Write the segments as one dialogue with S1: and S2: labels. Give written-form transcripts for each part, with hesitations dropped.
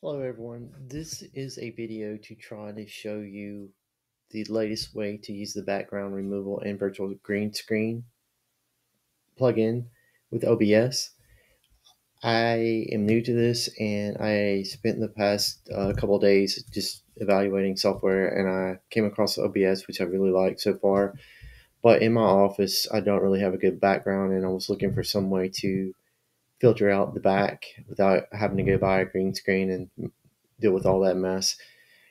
S1: Hello everyone, this is a video to try to show you the latest way to use the background removal and virtual green screen plugin with OBS. I am new to this and I spent the past couple of days just evaluating software and I came across OBS, which I really like so far. But in my office, I don't really have a good background and I was looking for some way to filter out the back without having to go buy a green screen and deal with all that mess.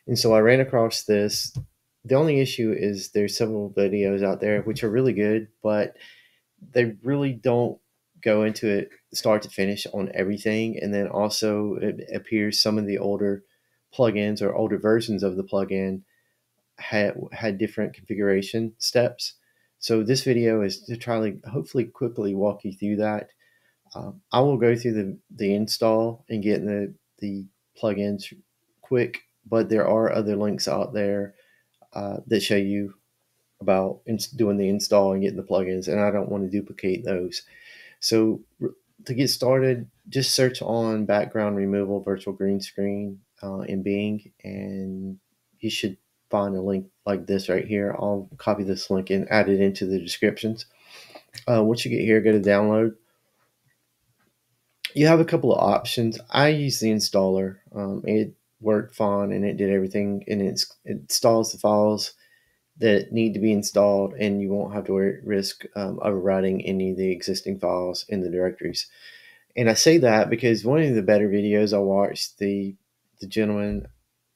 S1: And so I ran across this. The only issue is there's several videos out there which are really good, but they really don't go into it start to finish on everything. And then also it appears some of the older plugins or older versions of the plugin had different configuration steps. So this video is to try to hopefully quickly walk you through that. I will go through the install and get the plugins quick, but there are other links out there that show you about doing the install and getting the plugins, and I don't want to duplicate those. So to get started, just search on background removal virtual green screen in Bing, and you should find a link like this right here. I'll copy this link and add it into the descriptions. Once you get here, go to download. You have a couple of options. I use the installer. It worked fine and it did everything, and it installs the files that need to be installed, and you won't have to risk overwriting any of the existing files in the directories. And I say that because one of the better videos I watched, the gentleman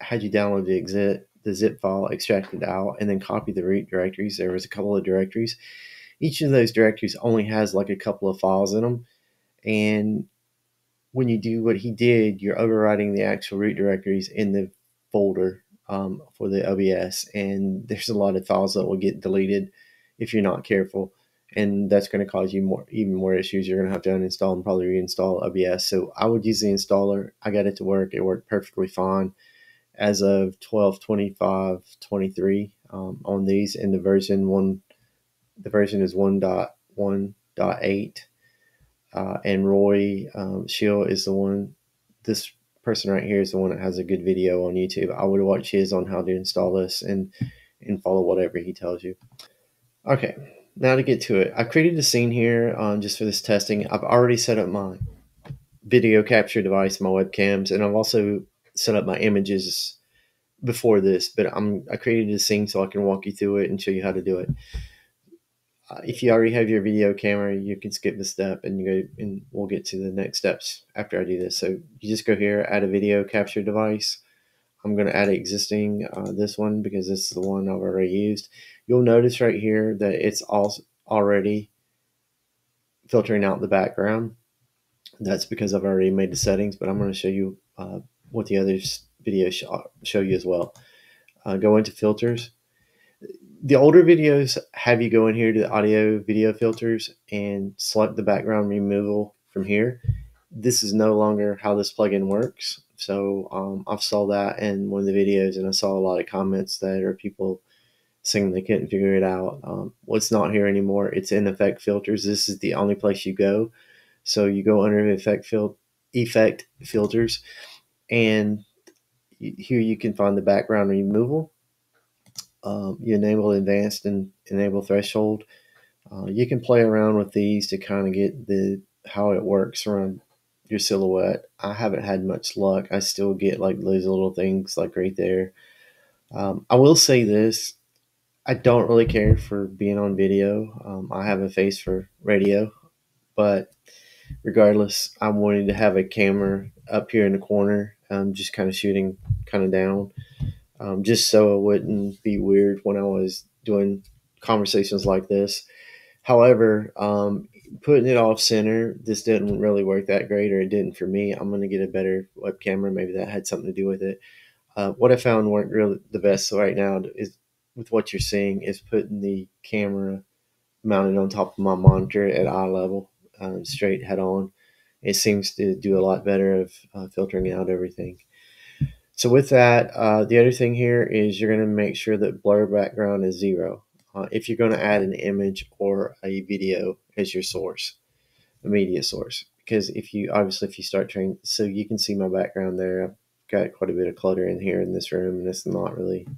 S1: had you download the zip file, extract it out, and then copy the root directories. There was a couple of directories. Each of those directories only has like a couple of files in them, and when you do what he did, you're overwriting the actual root directories in the folder for the OBS, and there's a lot of files that will get deleted if you're not careful, and that's going to cause you even more issues. You're going to have to uninstall and probably reinstall OBS. So I would use the installer. I got it to work. It worked perfectly fine as of 12/25/23 on these, and the version is 1.1.8. And Roy Shield is the one. This person right here is the one that has a good video on YouTube. I would watch his on how to install this and follow whatever he tells you. Okay, now to get to it, I created a scene here just for this testing. I've already set up my video capture device, my webcams, and I've also set up my images before this. But I created a scene so I can walk you through it and show you how to do it. If you already have your video camera, you can skip the step and you go, and we'll get to the next steps after I do this. So you just go here, add a video capture device. I'm going to add existing this one because this is the one I've already used. You'll notice right here that it's also already filtering out the background. That's because I've already made the settings, but I'm going to show you what the other videos show you as well. Go into filters. The older videos have you go in here to the audio video filters and select the background removal from here. This is no longer how this plugin works. So I've saw that in one of the videos, and I saw a lot of comments that are people saying they couldn't figure it out. Well, it's not here anymore. It's in effect filters. This is the only place you go. So you go under effect filters, and here you can find the background removal. You enable advanced and enable threshold. You can play around with these to kind of get how it works around your silhouette. I haven't had much luck. I still get like those little things like right there. I will say this. I don't really care for being on video. I have a face for radio, but regardless, I wanted to have a camera up here in the corner, just kind of shooting kind of down, just so it wouldn't be weird when I was doing conversations like this. However, putting it off center, this didn't really work that great, or it didn't for me. I'm going to get a better web camera. Maybe that had something to do with it. What I found worked really the best right now is with what you're seeing is putting the camera mounted on top of my monitor at eye level, straight head on. It seems to do a lot better of filtering out everything. So with that, the other thing here is you're going to make sure that blur background is 0. If you're going to add an image or a video as your source, a media source, because if you start trying, so you can see my background there, I've got quite a bit of clutter in here in this room, and it's not really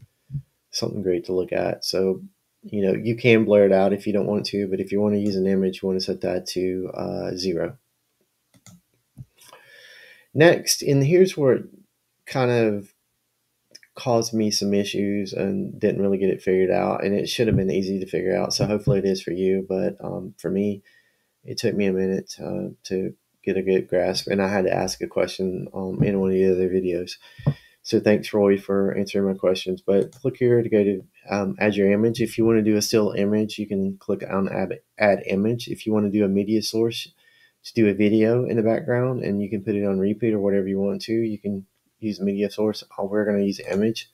S1: something great to look at. So, you can blur it out if you don't want to, but if you want to use an image, you want to set that to 0. Next, and here's where it kind of caused me some issues and didn't really get it figured out, and it should have been easy to figure out. So hopefully it is for you, but for me, it took me a minute to get a good grasp, and I had to ask a question in one of the other videos. So thanks, Roy, for answering my questions. But click here to go to add your image. If you want to do a still image, you can click on add image. If you want to do a media source, to do a video in the background, and you can put it on repeat or whatever you want to. You can use media source. We're going to use image.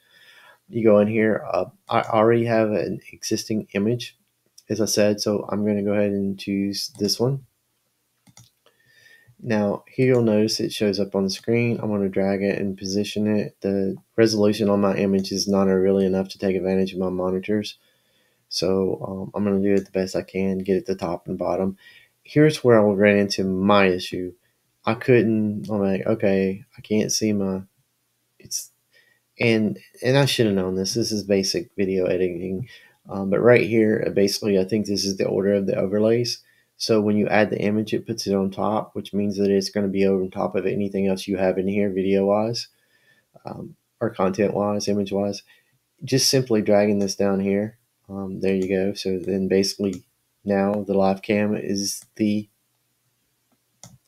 S1: You go in here. I already have an existing image, as I said, so I'm going to go ahead and choose this one. Now here you'll notice it shows up on the screen. I'm going to drag it and position it. The resolution on my image is not really enough to take advantage of my monitors, so I'm going to do it the best I can, get it the top and bottom. Here's where I will run into my issue. I'm like, okay, I can't see and I should have known this. This is basic video editing. But right here, basically, I think this is the order of the overlays. So when you add the image, it puts it on top, which means that it's going to be over top of anything else you have in here video-wise, or content-wise, image-wise. Just simply dragging this down here. There you go. So then basically now the live cam is the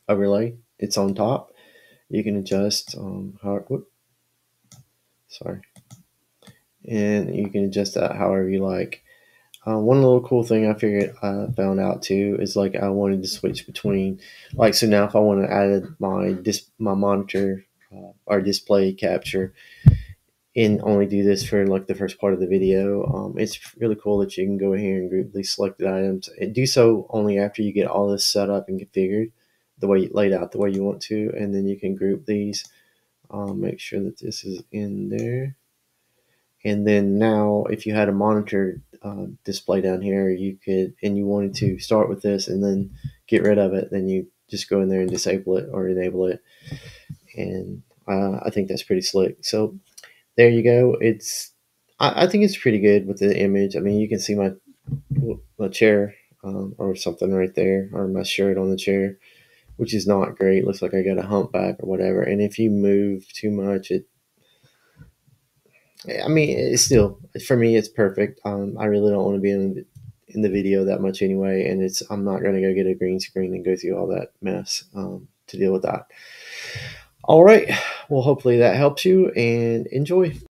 S1: overlay. It's on top. You can adjust sorry. And you can adjust that however you like. One little cool thing I found out too is like I wanted to switch between, like, so now if I want to add my monitor or display capture and only do this for like the first part of the video, it's really cool that you can go here and group these selected items and do so only after you get all this set up and configured the way laid out the way you want to, and then you can group these. Make sure that this is in there. And then now, if you had a monitor display down here, you wanted to start with this and then get rid of it, then you just go in there and disable it or enable it. And I think that's pretty slick. So there you go. I think it's pretty good with the image. I mean, you can see my chair or something right there, or my shirt on the chair, which is not great. Looks like I got a humpback or whatever. And if you move too much, I mean, it's still, for me, it's perfect. I really don't want to be in the video that much anyway, and I'm not going to go get a green screen and go through all that mess to deal with that. All right, well, hopefully that helps you, and enjoy.